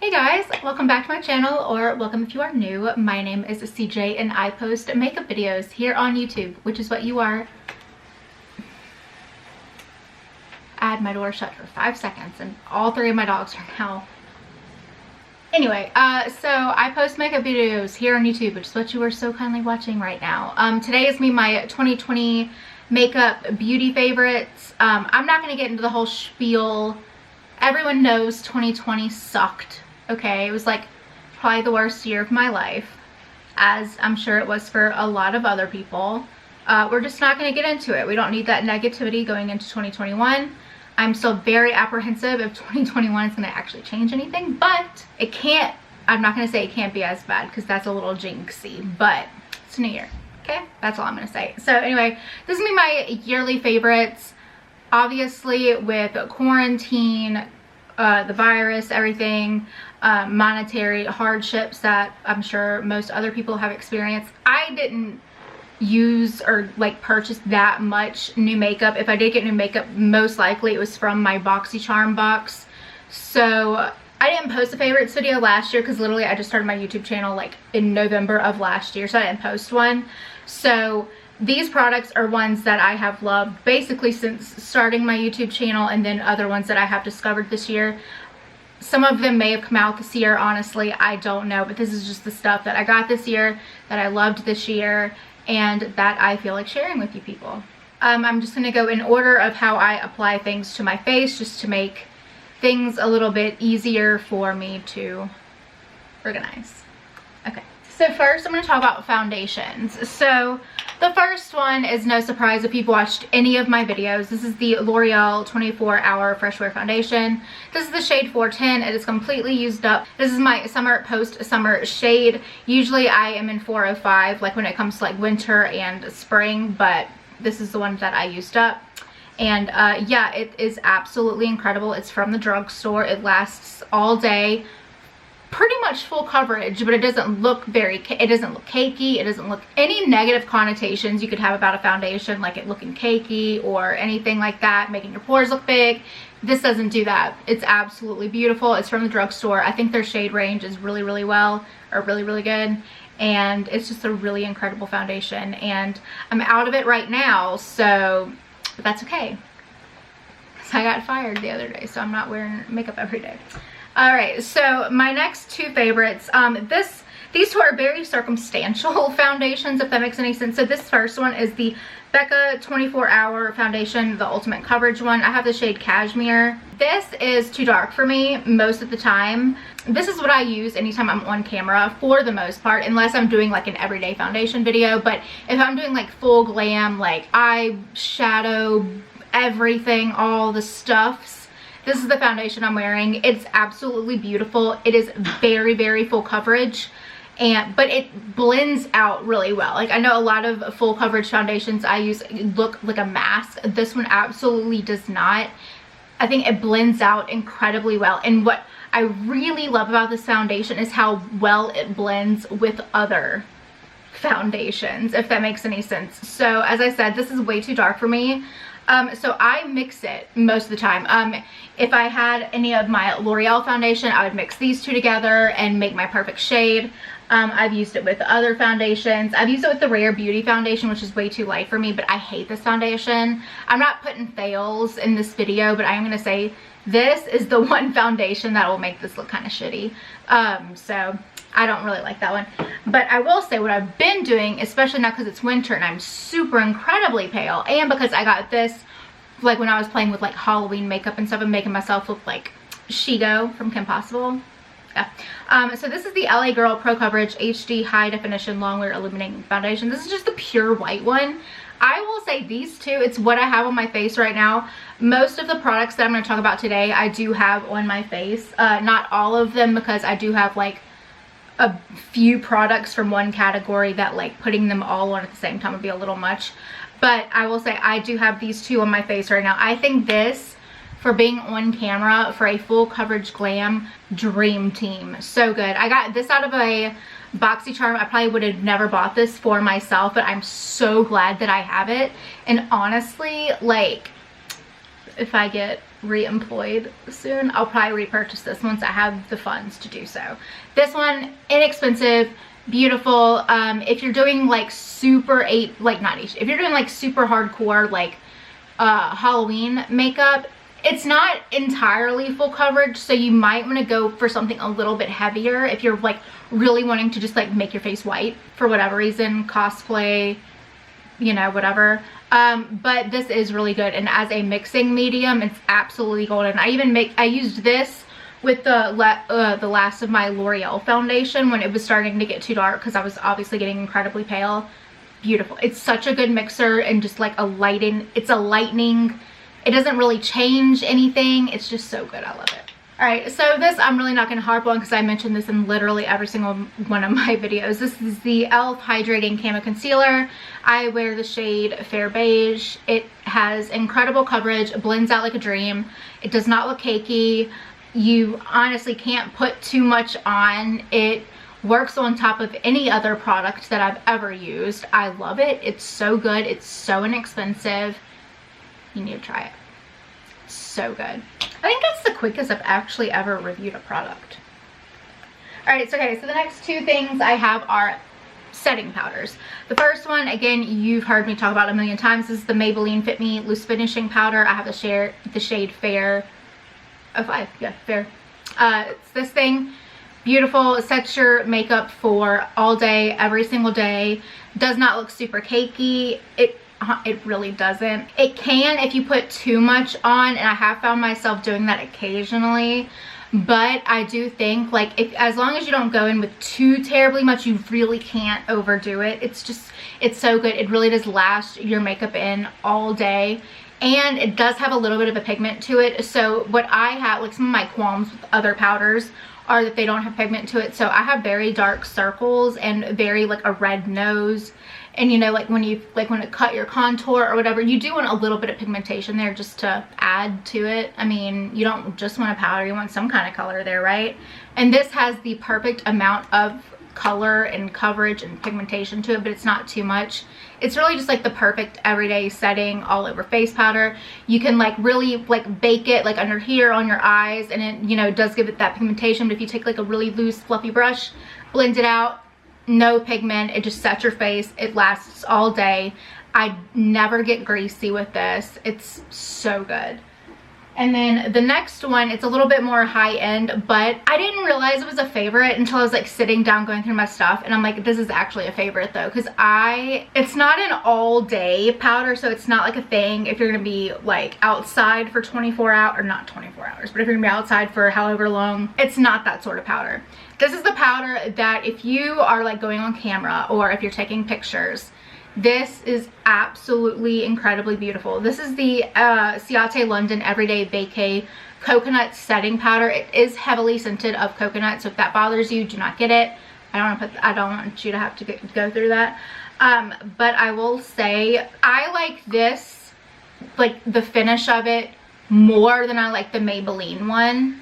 Hey guys, welcome back to my channel, or welcome if you are new. My name is CJ and I post makeup videos here on YouTube, which is what you are. I had my door shut for 5 seconds and all 3 of my dogs are now. Anyway, so I post makeup videos here on YouTube, which is what you are so kindly watching right now. Today is my 2020 makeup beauty favorites. I'm not going to get into the whole spiel. Everyone knows 2020 sucked. Okay, it was like probably the worst year of my life, as I'm sure it was for a lot of other people. We're just not going to get into it. We don't need that negativity going into 2021. I'm still very apprehensive if 2021 is going to actually change anything, but it can't, I'm not going to say it can't be as bad because that's a little jinxy, but it's a new year. Okay, that's all I'm going to say. So anyway, this is me my yearly favorites. Obviously with quarantine, the virus, everything, monetary hardships that I'm sure most other people have experienced, I didn't use or like purchase that much new makeup. If I did get new makeup, most likely it was from my BoxyCharm box. So I didn't post a favorites video last year because literally I just started my YouTube channel like in November of last year, so I didn't post one. So these products are ones that I have loved basically since starting my YouTube channel, and then other ones that I have discovered this year. Some of them may have come out this year, honestly, I don't know, but this is just the stuff that I got this year, that I loved this year, and that I feel like sharing with you people. I'm just going to go in order of how I apply things to my face, just to make things a little bit easier for me to organize. Okay. So first I'm going to talk about foundations. So the first one is no surprise if you've watched any of my videos. This is the L'Oreal 24-Hour Fresh Wear Foundation. This is the shade 410. It is completely used up. This is my summer post-summer shade. Usually I am in 405 like when it comes to like winter and spring, but this is the one that I used up. And yeah, it is absolutely incredible. It's from the drugstore. It lasts all day. Pretty much full coverage, but it doesn't look it doesn't look cakey. It doesn't look any negative connotations you could have about a foundation, like it looking cakey or anything like that, making your pores look big. This doesn't do that. It's absolutely beautiful. It's from the drugstore. I think their shade range is really really good, and it's just a really incredible foundation, and I'm out of it right now, so that's okay. So I got fired the other day, so I'm not wearing makeup every day. Alright, so my next two favorites, these two are very circumstantial foundations, if that makes any sense. So this first one is the Becca 24-Hour Foundation, the Ultimate Coverage one. I have the shade Cashmere. This is too dark for me most of the time. This is what I use anytime I'm on camera for the most part, unless I'm doing like an everyday foundation video. But if I'm doing like full glam, like eyeshadow, everything, all the stuffs, this is the foundation I'm wearing. It's absolutely beautiful. It is very full coverage, but it blends out really well. Like I know a lot of full coverage foundations I use look like a mask. This one absolutely does not. I think it blends out incredibly well. And what I really love about this foundation is how well it blends with other foundations, if that makes any sense. So as I said, this is way too dark for me. So I mix it most of the time. If I had any of my L'Oreal foundation, I would mix these two together and make my perfect shade. I've used it with other foundations. I've used it with the Rare Beauty foundation, which is way too light for me, but I hate this foundation. I'm not putting fails in this video, but I am going to say this is the one foundation that will make this look kind of shitty. So I don't really like that one. But I will say what I've been doing, especially now because it's winter and I'm super incredibly pale, and because I got this like when I was playing with like Halloween makeup and stuff and making myself look like Shigo from Kim Possible. Yeah. So this is the LA Girl Pro Coverage HD High Definition Longwear Illuminating Foundation. This is just the pure white one. I will say these two, it's what I have on my face right now. Most of the products that I'm going to talk about today, I do have on my face. Not all of them, because I do have like a few products from one category that like putting them all on at the same time would be a little much. But I will say I do have these two on my face right now. I think this, for being on camera for a full coverage glam, dream team. So good. I got this out of a BoxyCharm. I probably would have never bought this for myself, but I'm so glad that I have it. And honestly, like, if I get re-employed soon, I'll probably repurchase this once I have the funds to do so. This one, inexpensive, beautiful. If you're doing like super if you're doing like super hardcore like Halloween makeup, it's not entirely full coverage, so you might want to go for something a little bit heavier if you're like really wanting to just like make your face white for whatever reason, cosplay, you know, whatever. But this is really good, and as a mixing medium, it's absolutely golden. I used this with the last of my L'Oreal foundation when it was starting to get too dark, because I was obviously getting incredibly pale. Beautiful. It's such a good mixer, and just like it's a lightening. It doesn't really change anything. It's just so good. I love it. All right, so this I'm really not going to harp on because I mentioned this in literally every single one of my videos. This is the e.l.f. Hydrating Camo Concealer. I wear the shade Fair Beige. It has incredible coverage. It blends out like a dream. It does not look cakey. You honestly can't put too much on. It works on top of any other product that I've ever used. I love it. It's so good. It's so inexpensive. You need to try it. It's so good. I think that's the quickest I've actually ever reviewed a product. Alright, so the next two things I have are setting powders. The first one, again, you've heard me talk about a million times. This is the Maybelline Fit Me Loose Finishing Powder. I have the shade Fair 05. Yeah, Fair. It's this thing. Beautiful. It sets your makeup for all day, every single day. Does not look super cakey. It really doesn't. It can if you put too much on, and I have found myself doing that occasionally, but I do think like as long as you don't go in with too terribly much, you really can't overdo it. It's so good. It really does last your makeup in all day, and it does have a little bit of a pigment to it. So what I have, like some of my qualms with other powders are that they don't have pigment to it. So I have very dark circles and very like a red nose. And you know, like when you cut your contour or whatever, you do want a little bit of pigmentation there just to add to it. I mean, you don't just want a powder, you want some kind of color there, right? And this has the perfect amount of color and coverage and pigmentation to it, but it's not too much. It's really just like the perfect everyday setting all over face powder. You can like really like bake it like under here on your eyes, and it, you know, does give it that pigmentation. But if you take like a really loose fluffy brush, blend it out, no pigment, it just sets your face. It lasts all day. I never get greasy with this. It's so good. And then the next one, it's a little bit more high end, but I didn't realize it was a favorite until I was like sitting down going through my stuff, and I'm like, this is actually a favorite though, because it's not an all day powder, so it's not like a thing if you're gonna be like outside for 24 hours, or not 24 hours, but if you're gonna be outside for however long, it's not that sort of powder. This is the powder that if you are like going on camera or if you're taking pictures, this is absolutely incredibly beautiful. This is the Ciate London Everyday Vacay Coconut Setting Powder. It is heavily scented of coconut, so if that bothers you, do not get it. I don't want you to have to go through that. But I will say, I like this, like the finish of it, more than I like the Maybelline one,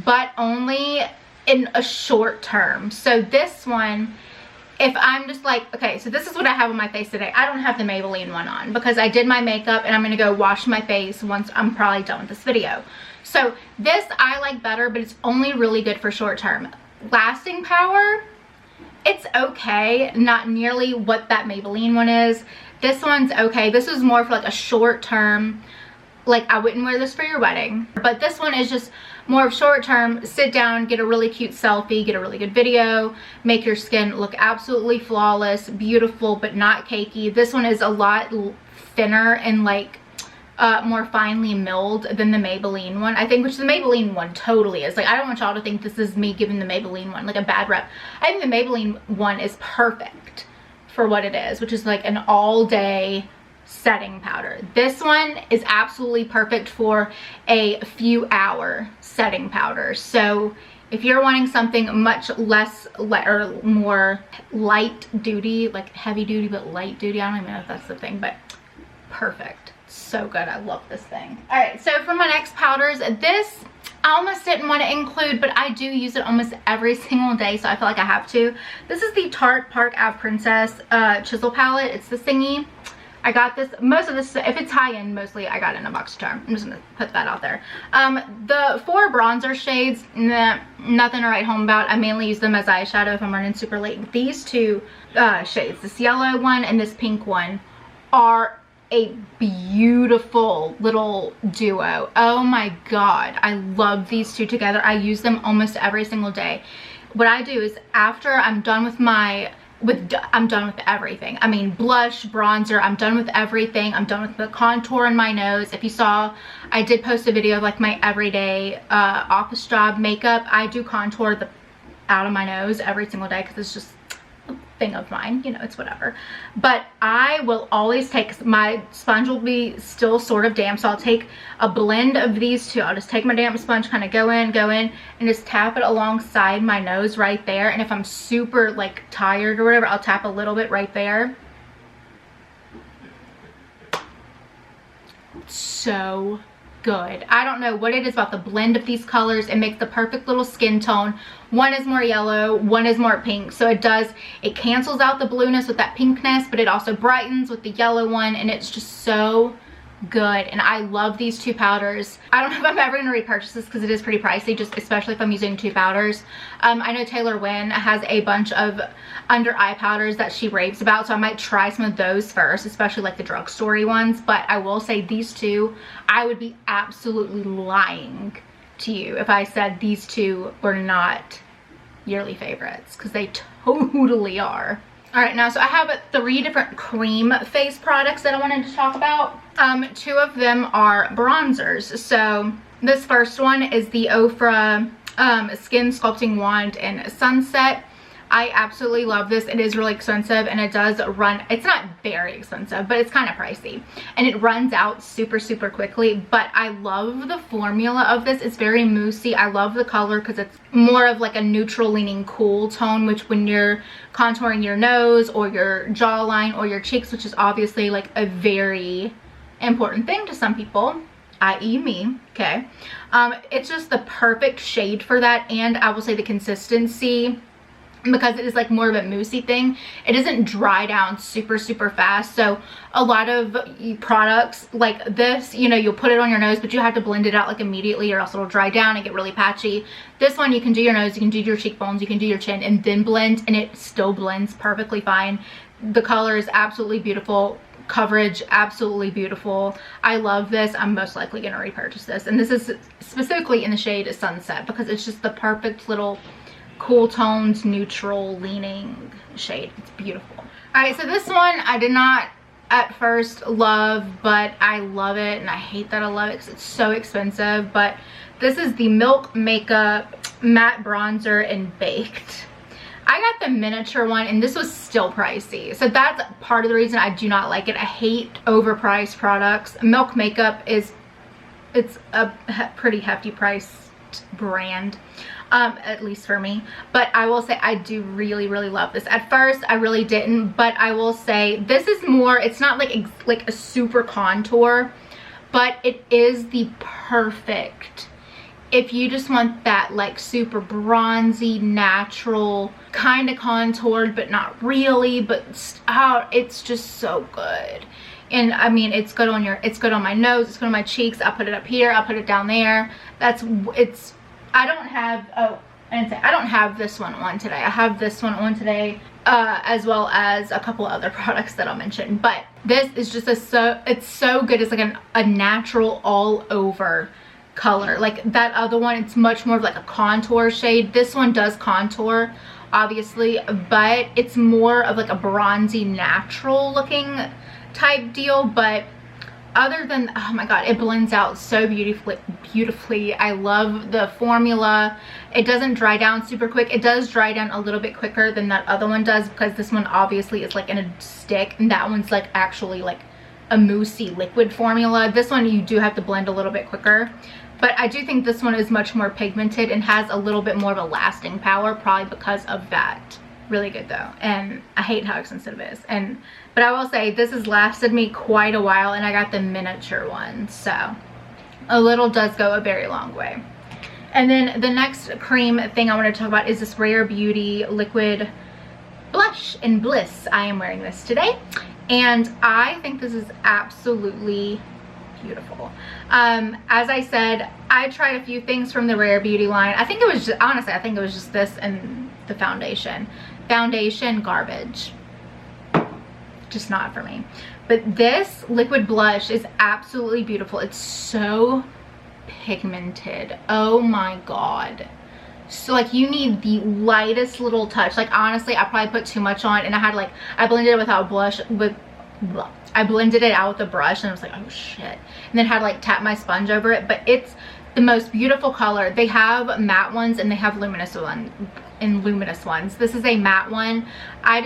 but only in a short term. So this one, if I'm just like, okay, so this is what I have on my face today. I don't have the Maybelline one on because I did my makeup and I'm gonna go wash my face once I'm probably done with this video. So this I like better, but it's only really good for short term. Lasting power, it's okay, not nearly what that Maybelline one is. This one's okay. This is more for like a short term, like I wouldn't wear this for your wedding, but this one is just more of short term. Sit down, get a really cute selfie, get a really good video, make your skin look absolutely flawless, beautiful, but not cakey. This one is a lot thinner and like more finely milled than the Maybelline one, I think, which the Maybelline one totally is. Like, I don't want y'all to think this is me giving the Maybelline one like a bad rep. I think the Maybelline one is perfect for what it is, which is like an all day setting powder. This one is absolutely perfect for a few hour setting powder. So if you're wanting something much less or more light duty, like heavy duty but light duty, I don't even know if that's the thing, but perfect. So good. I love this thing. All right, so for my next powders, this I almost didn't want to include, but I do use it almost every single day, so I feel like I have to. This is the Tarte Park Ave Princess chisel palette. It's the thingy. I got this, most of this, if it's high-end, mostly I got it in a box charm. I'm just gonna put that out there. The 4 bronzer shades, nah, nothing to write home about. I mainly use them as eyeshadow if I'm running super late. These 2 shades, this yellow one and this pink one, are a beautiful little duo. Oh my god, I love these 2 together. I use them almost every single day. What I do is after I'm done with I'm done with everything. I mean, blush, bronzer, I'm done with everything. I'm done with the contour in my nose. If you saw, I did post a video of like my everyday office job makeup. I do contour out of my nose every single day because it's just a thing of mine, you know, it's whatever. But I will always take, my sponge will be still sort of damp, so I'll take a blend of these 2. I'll just take my damp sponge, kind of go in and just tap it alongside my nose right there. And if I'm super like tired or whatever, I'll tap a little bit right there. So good. I don't know what it is about the blend of these colors. It makes the perfect little skin tone. One is more yellow, one is more pink, so it cancels out the blueness with that pinkness, but it also brightens with the yellow one, and it's just so good. And I love these 2 powders. I don't know if I'm ever going to repurchase this because it is pretty pricey, just especially if I'm using 2 powders. I know Taylor Wynn has a bunch of under eye powders that she raves about, so I might try some of those first, especially like the drugstore ones. But I will say these 2, I would be absolutely lying to you if I said these 2 were not yearly favorites, because they totally are. All right, now so I have 3 different cream face products that I wanted to talk about. 2 of them are bronzers. So this first one is the Ofra Skin Sculpting Wand in Sunset. I absolutely love this. It is really expensive, and it does run, it's not very expensive, but it's kind of pricey, and it runs out super quickly. But I love the formula of this. It's very moussey. I love the color because it's more of like a neutral leaning cool tone, which when you're contouring your nose or your jawline or your cheeks, which is obviously like a very important thing to some people, i.e. me, okay, it's just the perfect shade for that. And I will say the consistency, because it is like more of a moussey thing, it doesn't dry down super fast. So a lot of products like this, you know, you'll put it on your nose, but you have to blend it out like immediately or else it'll dry down and get really patchy. This one, you can do your nose, you can do your cheekbones, you can do your chin, and then blend, and it still blends perfectly fine. The color is absolutely beautiful. Coverage, absolutely beautiful. I love this. I'm most likely going to repurchase this, and this is specifically in the shade Sunset because it's just the perfect little cool toned, neutral leaning shade. It's beautiful. All right, so this one I did not at first love, but I love it, and I hate that I love it because it's so expensive. But this is the Milk Makeup Matte Bronzer in Baked. I got the miniature one, and this was still pricey, so that's part of the reason I do not like it. I hate overpriced products. Milk Makeup it's a pretty hefty priced brand, at least for me. But I will say I do really love this. At first I really didn't, but I will say this is more, it's not like a super contour, but it is the perfect, if you just want that like super bronzy, natural, kind of contoured but not really, but it's just so good. And I mean, it's good on my nose, it's good on my cheeks. I'll put it up here, I'll put it down there. I don't have this one on today. I have this one on today, as well as a couple other products that I'll mention. But this is just it's so good. It's like a natural all over color. Like that other one, it's much more of like a contour shade. This one does contour, obviously, but it's more of like a bronzy, natural looking type deal. But other than, oh my god, it blends out so beautifully. I love the formula. It doesn't dry down super quick. It does dry down a little bit quicker than that other one does, because this one obviously is like in a stick, and that one's like actually like a moussey liquid formula. This one you do have to blend a little bit quicker, but I do think this one is much more pigmented and has a little bit more of a lasting power, probably because of that. Really good though, and I hate how expensive it is. But I will say this has lasted me quite a while, and I got the miniature one, so a little does go a very long way. And then the next cream thing I want to talk about is this Rare Beauty Liquid Blush in Bliss. I am wearing this today, And I think this is absolutely beautiful. As I said, I tried a few things from the Rare Beauty line. I think it was just, honestly, I think it was just this and the foundation. Foundation garbage. Just not for me. But this liquid blush is absolutely beautiful. It's so pigmented. Oh my god. So like you need the lightest little touch. Like honestly, I probably put too much on, and I had like, I blended it without blush with, I blended it out with a brush, and I was like, oh shit. And then had to like tap my sponge over it. But it's the most beautiful color. They have matte ones and they have luminous ones. This is a matte one. I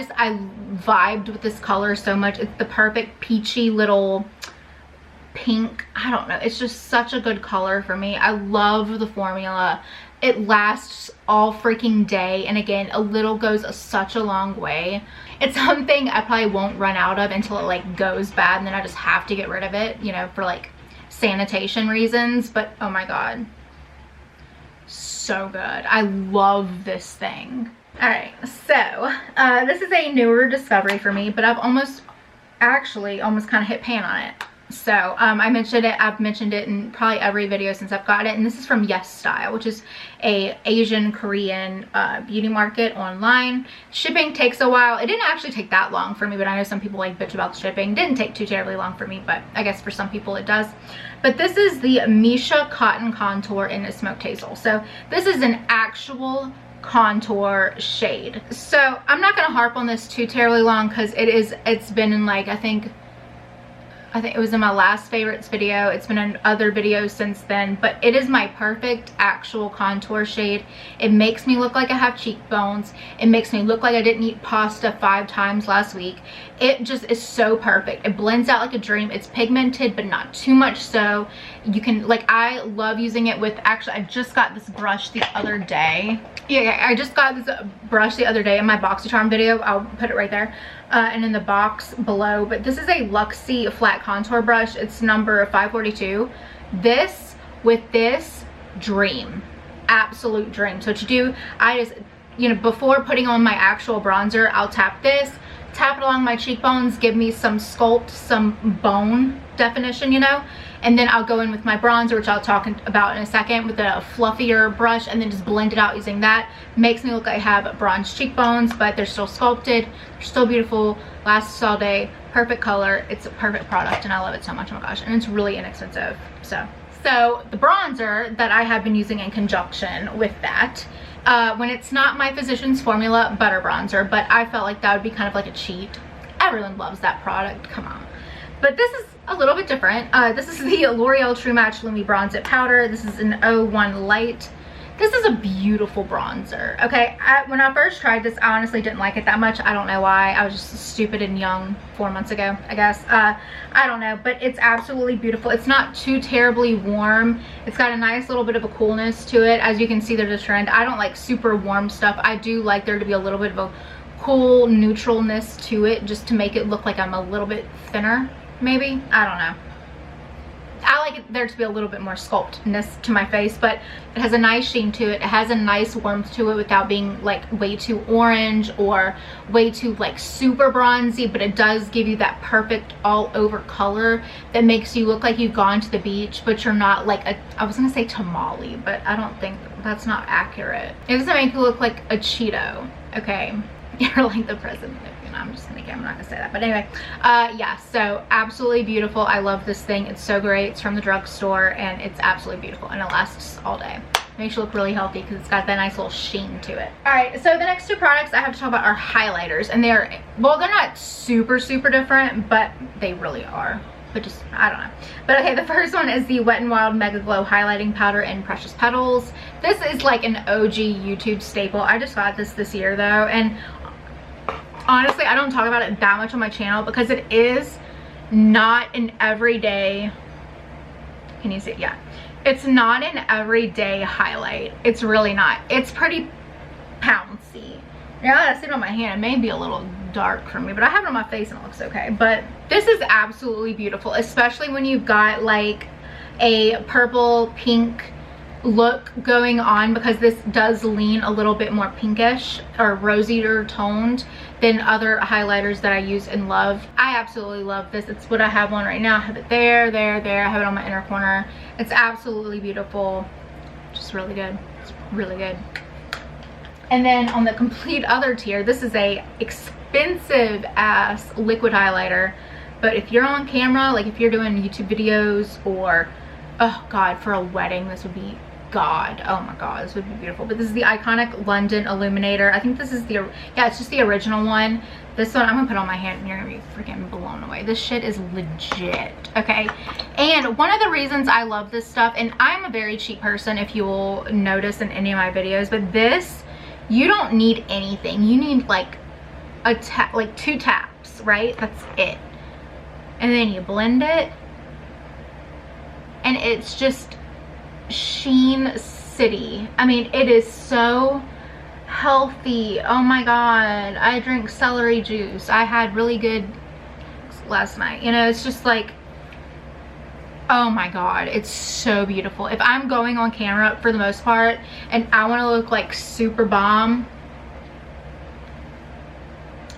vibed with this color so much. It's the perfect peachy little pink. I don't know, it's just such a good color for me. I love the formula. It lasts all freaking day, and again, a little goes such a long way. It's something I probably won't run out of until it like goes bad, and then I just have to get rid of it, you know, for like sanitation reasons. But oh my god, so good. I love this thing. All right, so this is a newer discovery for me, but I've almost kind of hit pan on it. So I've mentioned it in probably every video since I've got it, and this is from Yes Style, which is a Asian Korean beauty market online. Shipping takes a while. It didn't actually take that long for me, but I know some people like bitch about the shipping. It didn't take too terribly long for me, but I guess for some people it does. But this is the Misha Cotton Contour in a Smoked Hazel. So this is an actual contour shade. So I'm not going to harp on this too terribly long, because it's been in like, I think it was in my last favorites video. It's been in other videos since then, but it is my perfect actual contour shade. It makes me look like I have cheekbones. It makes me look like I didn't eat pasta 5 times last week. It just is so perfect. It blends out like a dream. It's pigmented, but not too much so. You can, like, I love using it with, actually, I just got this brush the other day. Yeah, I just got this brush the other day in my BoxyCharm video. I'll put it right there. And in the box below. But this is a Luxie flat contour brush. It's number 542. This with this, dream, absolute dream. So what you do, I just, you know, before putting on my actual bronzer, I'll tap this, tap it along my cheekbones, give me some sculpt, some bone definition, you know, and then I'll go in with my bronzer, which I'll talk about in a second, with a fluffier brush, and then just blend it out using that. Makes me look like I have bronze cheekbones, but they're still sculpted, they're still beautiful, lasts all day, perfect color. It's a perfect product and I love it so much. Oh my gosh, and it's really inexpensive. So the bronzer that I have been using in conjunction with that, when it's not my Physicians Formula butter bronzer, but I felt like that would be kind of like a cheat. Everyone loves that product, come on. But this is a little bit different. This is the L'Oreal True Match Lumi Bronze It Powder. This is an 01 Light. This is a beautiful bronzer. Okay, when I first tried this, I honestly didn't like it that much. I don't know why. I was just stupid and young 4 months ago, I guess. I don't know, but it's absolutely beautiful. It's not too terribly warm. It's got a nice little bit of a coolness to it. As you can see, there's a trend. I don't like super warm stuff. I do like there to be a little bit of a cool neutralness to it, just to make it look like I'm a little bit thinner, maybe. I don't know. I like it there to be a little bit more sculptedness to my face, but it has a nice sheen to it. It has a nice warmth to it without being like way too orange or way too like super bronzy, but it does give you that perfect all over color that makes you look like you've gone to the beach, but you're not like a, I was gonna say tamale, but I don't think that's not accurate. It doesn't make you look like a Cheeto, okay? You're like the president. I'm just gonna I'm not gonna say that, but anyway, yeah, so absolutely beautiful. I love this thing. It's so great. It's from the drugstore and it's absolutely beautiful and it lasts all day. Makes you look really healthy because it's got that nice little sheen to it. All right, so the next two products I have to talk about are highlighters, and they're, well, they're not super different, but they really are. But just, I don't know. But okay, the first one is the Wet n Wild Mega Glow Highlighting Powder in Precious Petals. This is like an OG YouTube staple. I just got this year though, and honestly, I don't talk about it that much on my channel because it is not an everyday, can you see? Yeah. It's not an everyday highlight. It's really not. It's pretty pouncy. Now that I see it on my hand, it may be a little dark for me, but I have it on my face and it looks okay. But this is absolutely beautiful, especially when you've got like a purple, pink, look going on because this does lean a little bit more pinkish or rosier toned than other highlighters that I use and love. I absolutely love this. It's what I have on right now. I have it there, there. I have it on my inner corner. It's absolutely beautiful. Just really good. It's really good. And then on the complete other tier, this is a expensive ass liquid highlighter. But if you're on camera, like if you're doing YouTube videos or, oh God, for a wedding, this would be God. Oh my God, this would be beautiful. But this is the iconic London Illuminator. I think this is the, yeah, it's just the original one. This one, I'm gonna put on my hand and you're gonna be freaking blown away. This shit is legit, okay? And one of the reasons I love this stuff, and I'm a very cheap person if you will notice in any of my videos, but this, you don't need anything. You need like a tap, like 2 taps, right? That's it. And then you blend it and it's just Sheen City. I mean, it is so healthy. Oh my God, I drink celery juice. I had really good last night. You know, it's just like, oh my God, it's so beautiful. If I'm going on camera for the most part and I want to look like super bomb,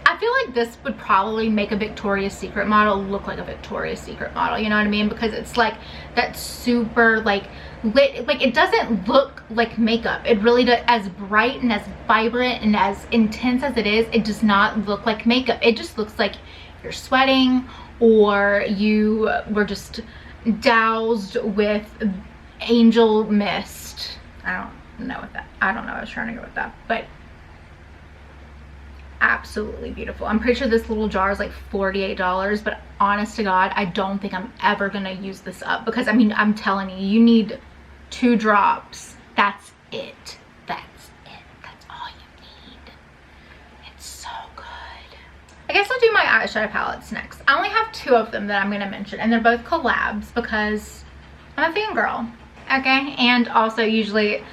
I feel like this would probably make a Victoria's Secret model look like a Victoria's Secret model, you know what I mean? Because it's like that super like lit, like it doesn't look like makeup. It really does. As bright and as vibrant and as intense as it is, it does not look like makeup. It just looks like you're sweating or you were just doused with angel mist. I don't know what that, I don't know, I was trying to go with that, but absolutely beautiful. I'm pretty sure this little jar is like $48, but honest to God, I don't think I'm ever gonna use this up because I mean, I'm telling you, you need 2 drops. That's it. That's it. That's all you need. It's so good. I guess I'll do my eyeshadow palettes next. I only have 2 of them that I'm gonna mention, and they're both collabs because I'm a fangirl. Okay, and also usually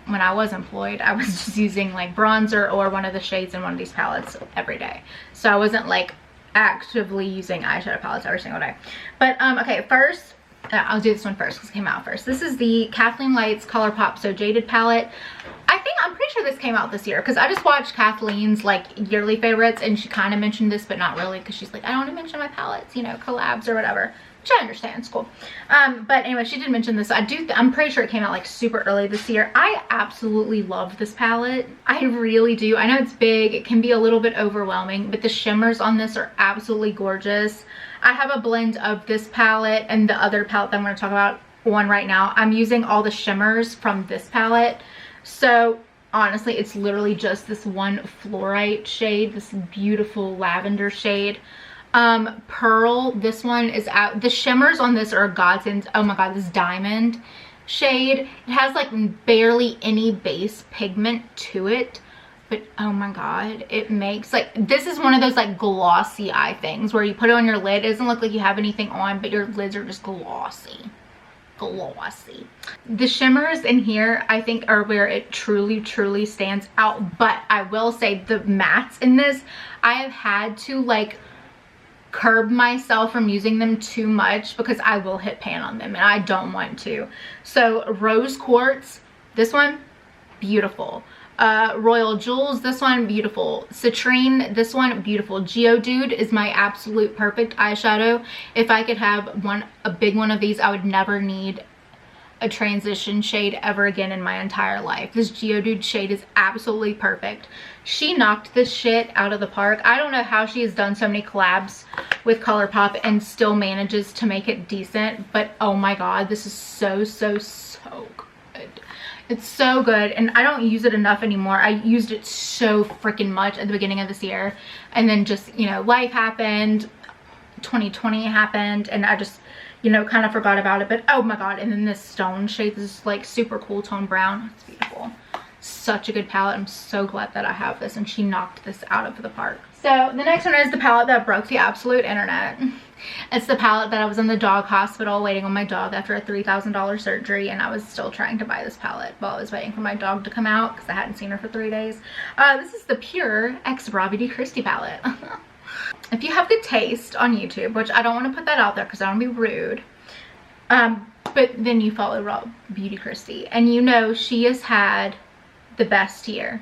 when I was employed, I was just using like bronzer or one of the shades in one of these palettes every day. So I wasn't like actively using eyeshadow palettes every single day. But okay, first, I'll do this one first because it came out first. This is the Kathleenlights Colourpop So Jaded palette. I'm pretty sure this came out this year because I just watched Kathleen's like yearly favorites and she kind of mentioned this, but not really because she's like, I don't want to mention my palettes, you know, collabs or whatever. Which I understand, it's cool. But anyway, she did mention this. I'm pretty sure it came out like super early this year. I absolutely love this palette. I really do. I know it's big. It can be a little bit overwhelming, but the shimmers on this are absolutely gorgeous. I have a blend of this palette and the other palette that I'm going to talk about one right now. I'm using all the shimmers from this palette. So honestly, it's literally just this one fluorite shade, this beautiful lavender shade. Pearl, this one is out. The shimmers on this are a godsend. Oh my God, this diamond shade, it has like barely any base pigment to it, but oh my God, it makes like, this is one of those like glossy eye things where you put it on your lid, it doesn't look like you have anything on, but your lids are just glossy. The shimmers in here I think are where it truly stands out. But I will say the mattes in this, I have had to like curb myself from using them too much because I will hit pan on them and I don't want to. So Rose Quartz, this one, beautiful. Royal Jewels, this one, beautiful. Citrine, this one, beautiful. Geodude is my absolute perfect eyeshadow. If I could have a big one of these, I would never need a transition shade ever again in my entire life. This Geodude shade is absolutely perfect. She knocked this shit out of the park. I don't know how she has done so many collabs with Colourpop and still manages to make it decent, but oh my God, this is so good. It's so good, and I don't use it enough anymore. I used it so freaking much at the beginning of this year, and then just, you know, life happened, 2020 happened, and I just, you know, kind of forgot about it. But oh my God, and then this stone shade, this is like super cool tone brown. It's beautiful. Such a good palette. I'm so glad that I have this, and she knocked this out of the park. So the next one is the palette that broke the absolute internet. It's the palette that I was in the dog hospital waiting on my dog after a $3,000 surgery, and I was still trying to buy this palette while I was waiting for my dog to come out because I hadn't seen her for 3 days. This is the Pure X RawBeautyKristi palette. If you have good taste on YouTube, which I don't want to put that out there because I don't want to be rude, But then you follow RawBeautyKristi, and you know she has had the best year.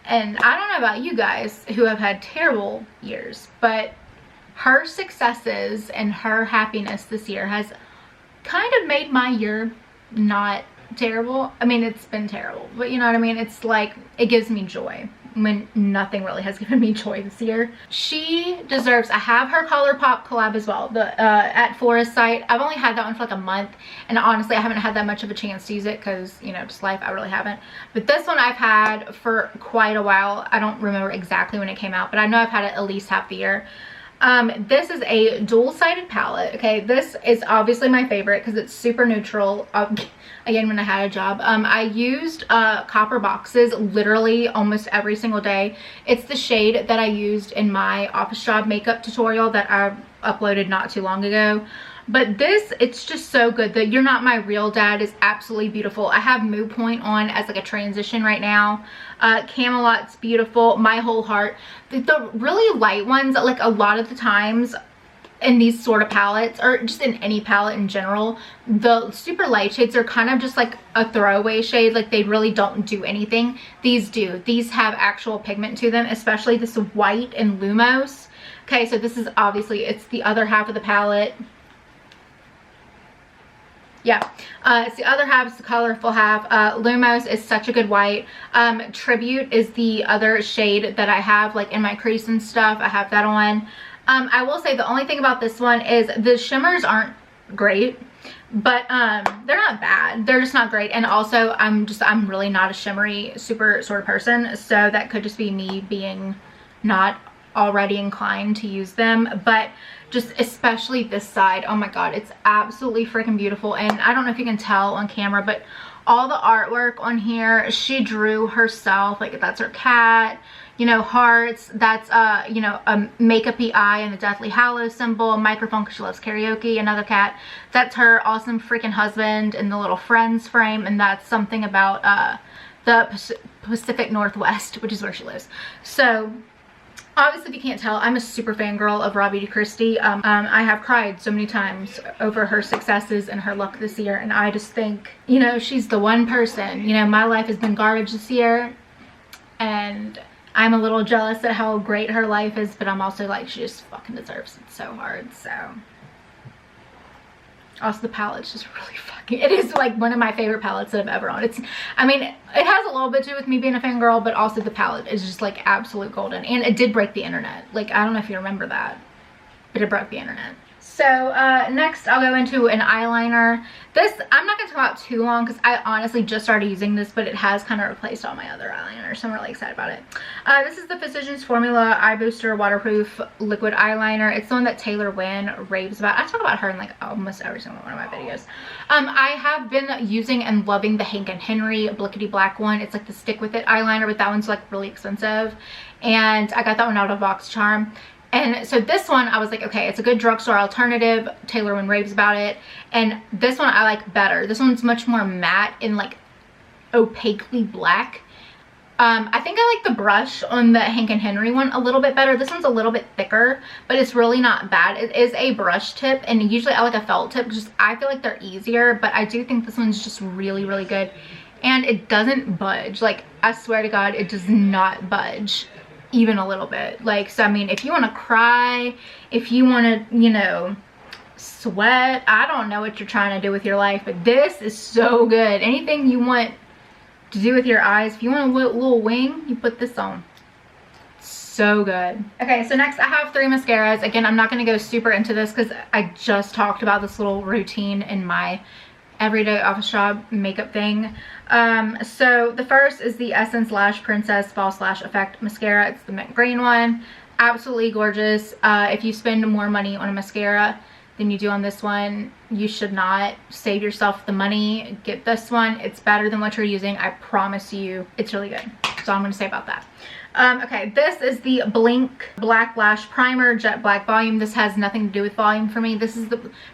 And I don't know about you guys who have had terrible years, but her successes and her happiness this year has kind of made my year not terrible. I mean, it's been terrible, but you know what I mean? It's like, it gives me joy when nothing really has given me joy this year. She deserves, I have her Colourpop collab as well, the at Florist site. I've only had that one for like a month, and honestly I haven't had that much of a chance to use it because, you know, just life, I really haven't. But this one I've had for quite a while. I don't remember exactly when it came out, but I know I've had it at least half the year. This is a dual-sided palette. Okay, this is obviously my favorite because it's super neutral. Again, when I had a job, I used copper boxes literally almost every single day. It's the shade that I used in my office job makeup tutorial that I uploaded not too long ago. But this, it's just so good. The You're Not My Real Dad is absolutely beautiful. I have Mood Point on as like a transition right now. Camelot's beautiful. My Whole Heart. The really light ones, like a lot of the times in these sort of palettes, or just in any palette in general, the super light shades are kind of just like a throwaway shade. Like they really don't do anything. These do. These have actual pigment to them, especially this white and Lumos. Okay, so this is obviously, it's the other half of the palette. Yeah, it's the other half, it's the colorful half. Lumos is such a good white. Tribute is the other shade that I have like in my crease and stuff. I have that on. I will say the only thing about this one is the shimmers aren't great, but they're not bad. They're just not great. And also I'm really not a shimmery super sort of person, so that could just be me being not already inclined to use them. But just especially this side, oh my god, it's absolutely freaking beautiful. And I don't know if you can tell on camera, but all the artwork on here she drew herself. Like that's her cat, you know, hearts, that's you know, a makeup-y eye and the Deathly Hallows symbol, microphone because she loves karaoke, another cat, that's her awesome freaking husband in the little friends frame, and that's something about the Pacific Northwest, which is where she lives. So obviously, if you can't tell, I'm a super fangirl of RawBeautyKristi. I have cried so many times over her successes and her luck this year, and I just think, you know, she's the one person. You know, my life has been garbage this year, and I'm a little jealous at how great her life is, but I'm also like, she just fucking deserves it so hard. So also the palette's just really fucking, it is like one of my favorite palettes that I've ever owned. It's, I mean, it has a little bit to do with me being a fangirl, but also the palette is just like absolute golden. And it did break the internet. Like, I don't know if you remember that, but it broke the internet. So next I'll go into an eyeliner. This, I'm not going to talk about too long because I honestly just started using this, but it has kind of replaced all my other eyeliners, so I'm really excited about it. This is the Physicians Formula Eye Booster Waterproof Liquid Eyeliner. It's the one that Taylor Wynn raves about. I talk about her in like almost every single one of my videos. I have been using and loving the Hank and Henry Blickety Black one. It's like the Stick With It eyeliner, but that one's like really expensive. And I got that one out of BoxCharm. And so this one, I was like, okay, it's a good drugstore alternative. Taylor Wynn raves about it. And this one I like better. This one's much more matte and like opaquely black. I think I like the brush on the Hank and Henry one a little bit better. This one's a little bit thicker, but it's really not bad. It is a brush tip, and usually I like a felt tip because I feel like they're easier, but I do think this one's just really, really good. And it doesn't budge. Like, I swear to God, it does not budge even a little bit. Like, so I mean, if you want to cry, if you want to, you know, sweat, I don't know what you're trying to do with your life, but this is so good. Anything you want to do with your eyes, if you want a little wing, you put this on. So good. Okay, so next I have 3 mascaras. Again, I'm not going to go super into this because I just talked about this little routine in my everyday office job makeup thing. So the first is the Essence Lash Princess False Lash Effect mascara. It's the mint green one. Absolutely gorgeous. If you spend more money on a mascara than you do on this one, you should not. Save yourself the money. Get this one. It's better than what you're using. I promise you. It's really good. That's all I'm going to say about that. Okay, this is the Blink Black Lash Primer Jet Black Volume. This has nothing to do with volume for me. This is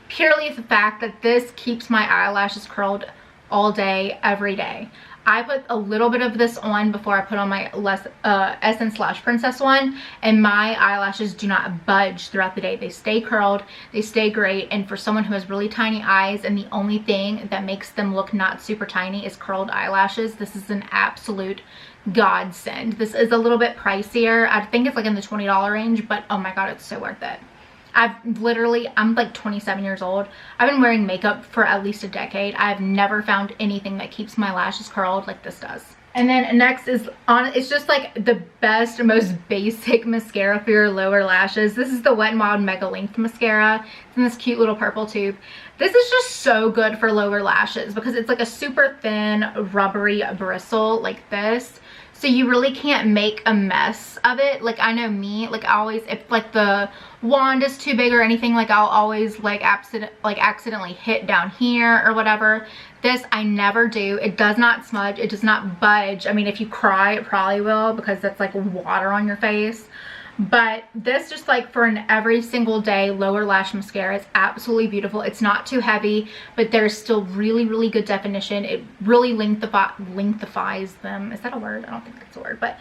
purely the fact that this keeps my eyelashes curled all day, every day. I put a little bit of this on before I put on my Essence Lash Princess one, and my eyelashes do not budge throughout the day. They stay curled, they stay great, and for someone who has really tiny eyes and the only thing that makes them look not super tiny is curled eyelashes, this is an absolute godsend. This is a little bit pricier. I think it's like in the $20 range, but oh my god, it's so worth it. I'm like 27 years old. I've been wearing makeup for at least a decade. I've never found anything that keeps my lashes curled like this does. And then next is it's just like the best, most basic mascara for your lower lashes. This is the Wet n Wild Mega Length Mascara. It's in this cute little purple tube. This is just so good for lower lashes because it's like a super thin, rubbery bristle like this. So you really can't make a mess of it. Like, I know me, like, I always, if like the wand is too big or anything, like I'll always like accidentally hit down here or whatever. This I never do. It does not smudge, it does not budge. I mean, if you cry, it probably will because that's like water on your face. But this, just like for an every single day lower lash mascara, is absolutely beautiful. It's not too heavy, but there's still really good definition. It really lengthifies them. Is that a word? I don't think that's a word, but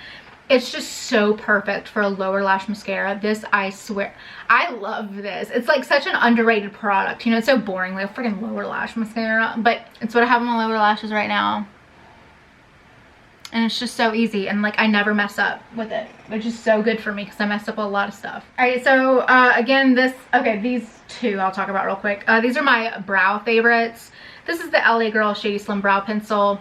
it's just so perfect for a lower lash mascara. This, I swear, I love this. It's like such an underrated product. You know, it's so boring, like a freaking lower lash mascara, but it's what I have on my lower lashes right now. And it's just so easy, and like I never mess up with it, which is so good for me because I mess up a lot of stuff. All right, so again, these two I'll talk about real quick. These are my brow favorites. This is the LA Girl Shady Slim Brow Pencil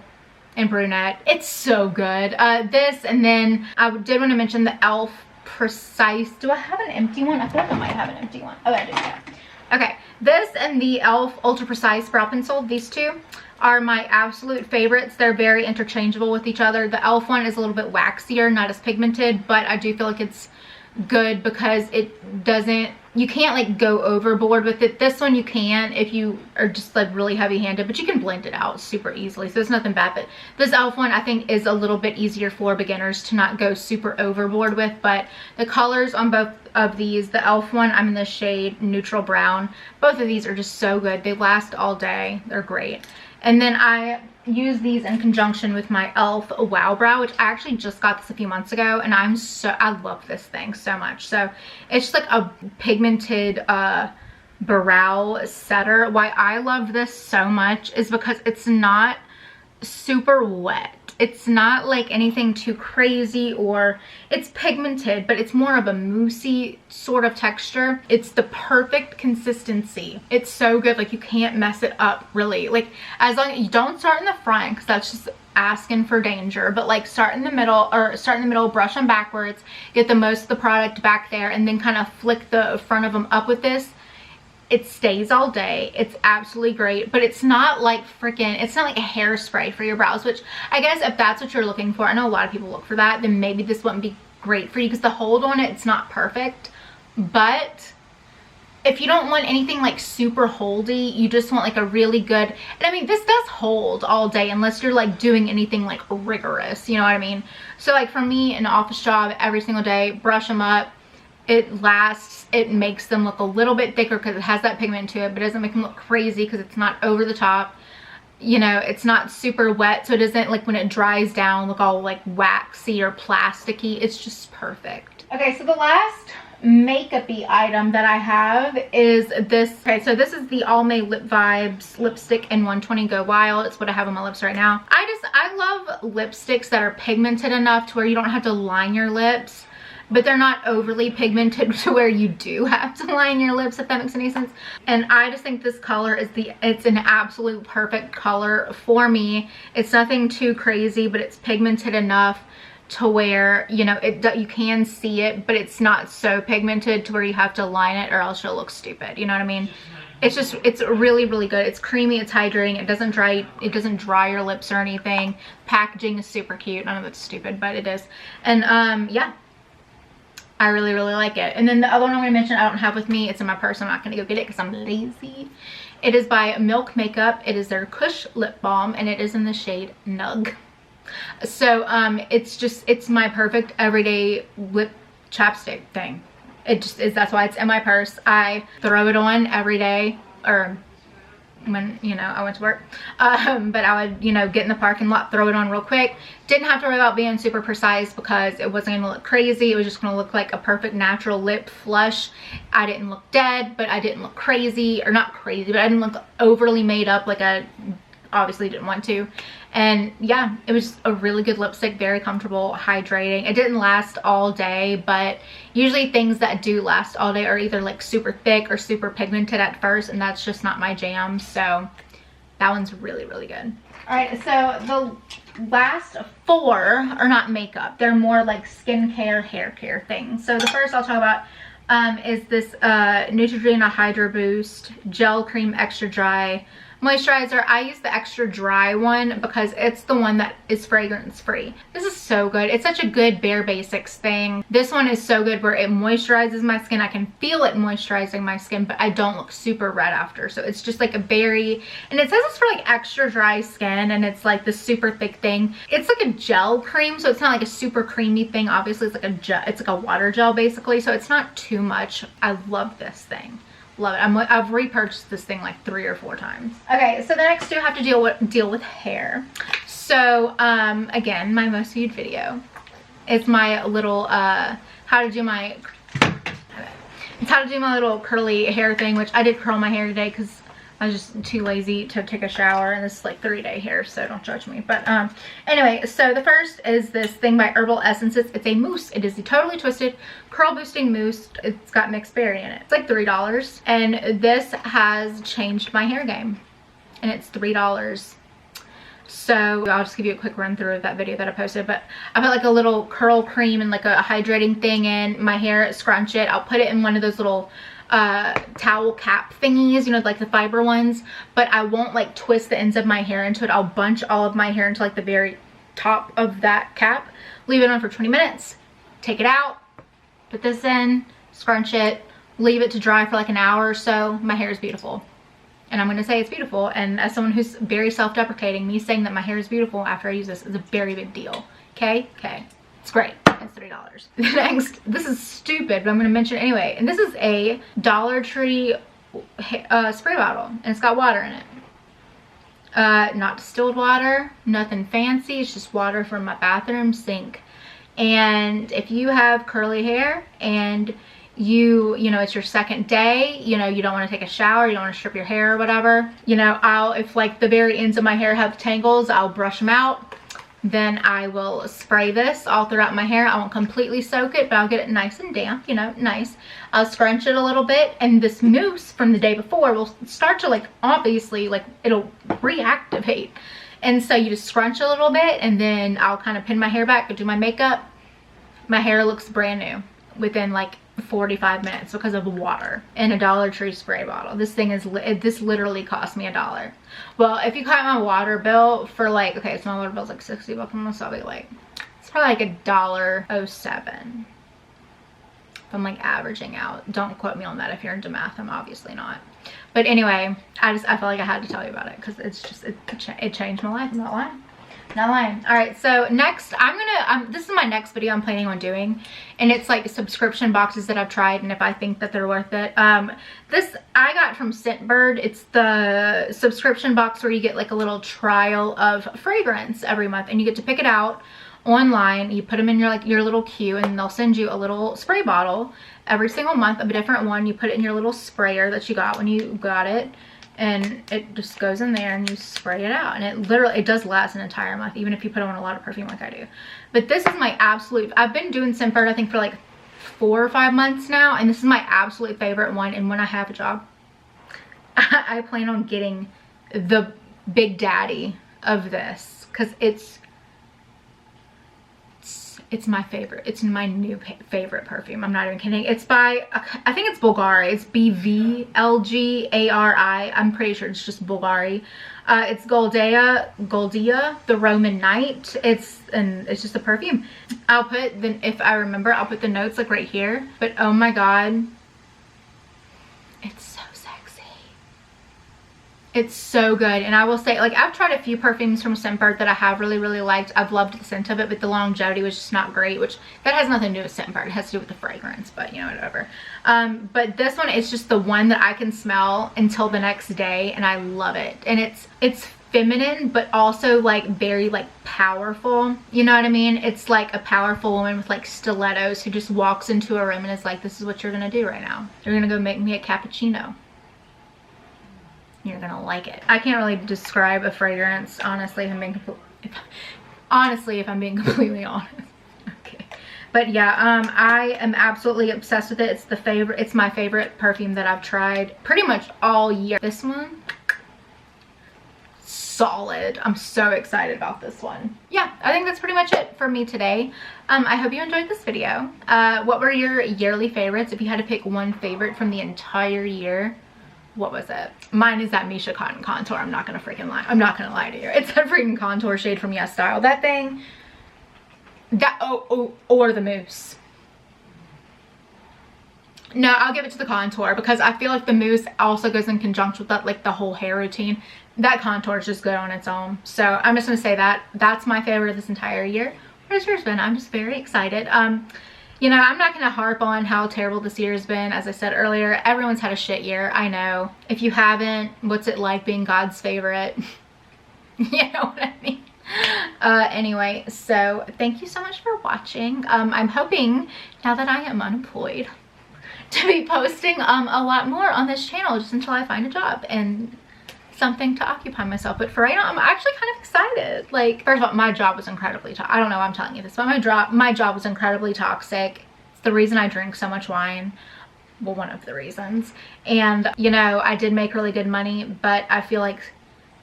in brunette. It's so good. This, and then I did want to mention the e.l.f. Precise. Do I have an empty one? I feel like I might have an empty one. Oh, I do, yeah. Okay, this and the e.l.f. Ultra Precise Brow Pencil, these two are my absolute favorites. They're very interchangeable with each other. The e.l.f. one is a little bit waxier, not as pigmented, but I do feel like it's good because it doesn't, you can't like go overboard with it. This one you can if you are just like really heavy-handed, but you can blend it out super easily, so it's nothing bad. But this e.l.f. one I think is a little bit easier for beginners to not go super overboard with. But the colors on both of these, the e.l.f. one, I'm in the shade Neutral Brown. Both of these are just so good. They last all day. They're great. And then I use these in conjunction with my e.l.f. Wow Brow, which I actually just got this a few months ago, and I love this thing so much. So it's just like a pigmented brow setter. Why I love this so much is because it's not super wet. It's not like anything too crazy, or it's pigmented, but it's more of a moussey sort of texture. It's the perfect consistency. It's so good. Like, you can't mess it up, really. Like, as long as you don't start in the front, because that's just asking for danger, but like start in the middle, brush them backwards, get the most of the product back there, and then kind of flick the front of them up with this. It stays all day. It's absolutely great, but it's not like it's not like a hairspray for your brows, which I guess if that's what you're looking for, I know a lot of people look for that, then maybe this wouldn't be great for you because the hold on it's not perfect. But if you don't want anything like super holdy, you just want like a really good, and I mean, this does hold all day unless you're like doing anything like rigorous, you know what I mean? So like for me, an office job every single day, brush them up. It lasts, it makes them look a little bit thicker because it has that pigment to it, but it doesn't make them look crazy because it's not over the top. You know, it's not super wet, so it doesn't, like when it dries down, look all like waxy or plasticky. It's just perfect. Okay, so the last makeup-y item that I have is this. Okay, so this is the Almay Lip Vibes lipstick in 120 Go Wild. It's what I have on my lips right now. I love lipsticks that are pigmented enough to where you don't have to line your lips, but they're not overly pigmented to where you do have to line your lips, if that makes any sense. And I just think this color is it's an absolute perfect color for me. It's nothing too crazy, but it's pigmented enough to where, you know, you can see it, but it's not so pigmented to where you have to line it or else you'll look stupid, you know what I mean? It's really good. It's creamy, it's hydrating, it doesn't dry your lips or anything. Packaging is super cute. I know that's stupid, but it is. And yeah, I really like it. And then the other one I'm going to mention I don't have with me. It's in my purse. I'm not going to go get it because I'm lazy. It is by Milk Makeup. It is their Kush Lip Balm, and it is in the shade Nug. So it's my perfect everyday lip chapstick thing. It just is. That's why it's in my purse. I throw it on every day, or when, you know, I went to work. But I would, you know, get in the parking lot, throw it on real quick. Didn't have to worry about being super precise because it wasn't gonna look crazy. It was just gonna look like a perfect natural lip flush. I didn't look dead, but I didn't look crazy, or not crazy, but I didn't look overly made up like I obviously didn't want to. And yeah, it was a really good lipstick, very comfortable, hydrating. It didn't last all day, but usually things that do last all day are either like super thick or super pigmented at first, and that's just not my jam. So that one's really, really good. All right, so the last 4 are not makeup. They're more like skincare, hair care things. So the first I'll talk about is this Neutrogena Hydro Boost Gel Cream Extra Dry Moisturizer. I use the extra dry one because it's the one that is fragrance free. This is so good. It's such a good bare basics thing. This one is so good where it moisturizes my skin. I can feel it moisturizing my skin, but I don't look super red after. So it's just like a very, and it says it's for like extra dry skin, and it's like the super thick thing. It's like a gel cream, so it's not like a super creamy thing. Obviously it's like a gel, it's like a water gel basically, so it's not too much. I love this thing. Love it. I've repurchased this thing like 3 or 4 times. Okay, so the next 2 have to deal with hair. So again, my most viewed video is my little how to do my little curly hair thing, which I did curl my hair today because I was just too lazy to take a shower, and this is like 3-day hair, so don't judge me. But anyway, so the first is this thing by Herbal Essences. It's a mousse. It is the Totally Twisted Curl Boosting Mousse. It's got mixed berry in it. It's like $3, and this has changed my hair game, and it's $3. So I'll just give you a quick run through of that video that I posted. But I put like a little curl cream and like a hydrating thing in my hair, scrunch it. I'll put it in one of those little towel cap thingies, you know, like the fiber ones, but I won't like twist the ends of my hair into it. I'll bunch all of my hair into like the very top of that cap, leave it on for 20 minutes, take it out, put this in, scrunch it, leave it to dry for like an hour or so. My hair is beautiful, and I'm gonna say it's beautiful. And as someone who's very self-deprecating, me saying that my hair is beautiful after I use this is a very big deal. Okay, it's great. It's $3. Next, this is stupid, but I'm going to mention it anyway. And this is a Dollar Tree spray bottle, and it's got water in it. Not distilled water, nothing fancy. It's just water from my bathroom sink. And if you have curly hair and you know, it's your second day, you know, you don't want to take a shower, you don't want to strip your hair or whatever, you know, if like the very ends of my hair have tangles, I'll brush them out. Then I will spray this all throughout my hair. I won't completely soak it, but I'll get it nice and damp, you know, nice. I'll scrunch it a little bit, and this mousse from the day before will start to like, obviously, like it'll reactivate. And so you just scrunch a little bit, and then I'll kind of pin my hair back, do my makeup. My hair looks brand new within like 45 minutes because of water in a Dollar Tree spray bottle. This thing is, this literally cost me $1. Well, if you count my water bill for like, okay, so my water bill's like 60 bucks a month, so I'll be like, it's probably like $1.07. If I'm like averaging out. Don't quote me on that if you're into math. I'm obviously not. But anyway, I felt like I had to tell you about it because it's just, it changed my life. I'm not lying. Not lying. All right, so next this is my next video I'm planning on doing, and it's like subscription boxes that I've tried and if I think that they're worth it. This I got from Scentbird. It's the subscription box where you get like a little trial of fragrance every month, and you get to pick it out online. You put them in your little queue, and they'll send you a little spray bottle every single month of a different one. You put it in your little sprayer that you got when you got it, and it just goes in there and you spray it out, and it does last an entire month, even if you put on a lot of perfume like I do. But this is my absolute, I've been doing Scentbird I think for like 4 or 5 months now, and this is my absolute favorite one. And when I have a job, I plan on getting the big daddy of this because it's my favorite. It's my new favorite perfume. I'm not even kidding. It's by, I think it's Bulgari. It's BVLGARI. I'm pretty sure it's just Bulgari. It's Goldia, the Roman Night. It's just a perfume. I'll put if I remember, I'll put the notes like right here. But oh my god, it's so sexy. It's so good. And I will say, like, I've tried a few perfumes from Scentbird that I have really, really liked. I've loved the scent of it, but the longevity was just not great, which that has nothing to do with Scentbird. It has to do with the fragrance, but you know, whatever. But this one is just the one that I can smell until the next day, and I love it. And it's feminine, but also like very like powerful. You know what I mean? It's like a powerful woman with like stilettos who just walks into a room and is like, this is what you're gonna do right now. You're gonna go make me a cappuccino. You're gonna like it. I can't really describe a fragrance, honestly, if I'm being completely honest. Okay. But yeah, I am absolutely obsessed with it. It's my favorite perfume that I've tried pretty much all year. This one, solid. I'm so excited about this one. Yeah, I think that's pretty much it for me today. I hope you enjoyed this video. What were your yearly favorites? If you had to pick one favorite from the entire year, what was it? Mine is that Misha Cotton Contour. I'm not gonna freaking lie. I'm not gonna lie to you. It's a freaking contour shade from Yes Style. That thing, or the mousse. No, I'll give it to the contour because I feel like the mousse also goes in conjunction with that, like the whole hair routine. That contour is just good on its own. So I'm just gonna say that that's my favorite of this entire year. What has yours been? I'm just very excited. You know, I'm not gonna harp on how terrible this year has been. As I said earlier, everyone's had a shit year. I know. If you haven't, what's it like being God's favorite? You know what I mean? Anyway, so thank you so much for watching. I'm hoping now that I am unemployed to be posting a lot more on this channel just until I find a job and something to occupy myself. But for right now, I'm actually kind of excited. Like, first of all, my job was incredibly I don't know why I'm telling you this, but my job was incredibly toxic. It's the reason I drink so much wine. Well, one of the reasons. And you know, I did make really good money, but I feel like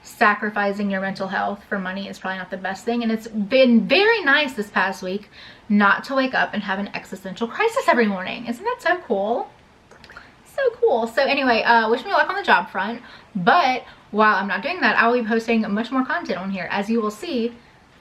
sacrificing your mental health for money is probably not the best thing. And it's been very nice this past week not to wake up and have an existential crisis every morning. Isn't that so cool? So cool. So anyway, wish me luck on the job front. But while I'm not doing that, I will be posting much more content on here. As you will see,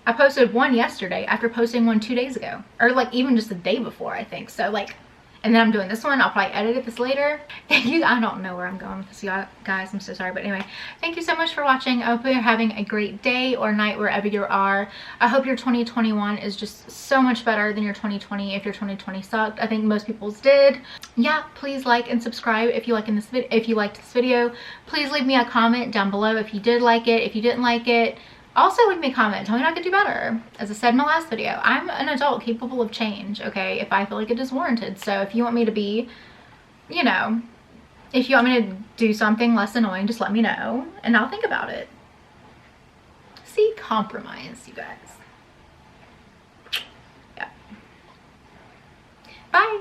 I posted one yesterday after posting one 2 days ago, or like even just the day before, I think. So like, and then I'm doing this one. I'll probably edit this later. Thank you. I don't know where I'm going with this, guys. I'm so sorry. But anyway, thank you so much for watching. I hope you're having a great day or night wherever you are. I hope your 2021 is just so much better than your 2020 if your 2020 sucked. I think most people's did. Yeah, please like and subscribe if you liked this video. Please leave me a comment down below if you did like it, if you didn't like it. Also leave me a comment, tell me I could do better. As I said in my last video, I'm an adult capable of change, okay, if I feel like it is warranted. So if you want me to be, you know, if you want me to do something less annoying, just let me know and I'll think about it. See, compromise, you guys. Yeah. Bye.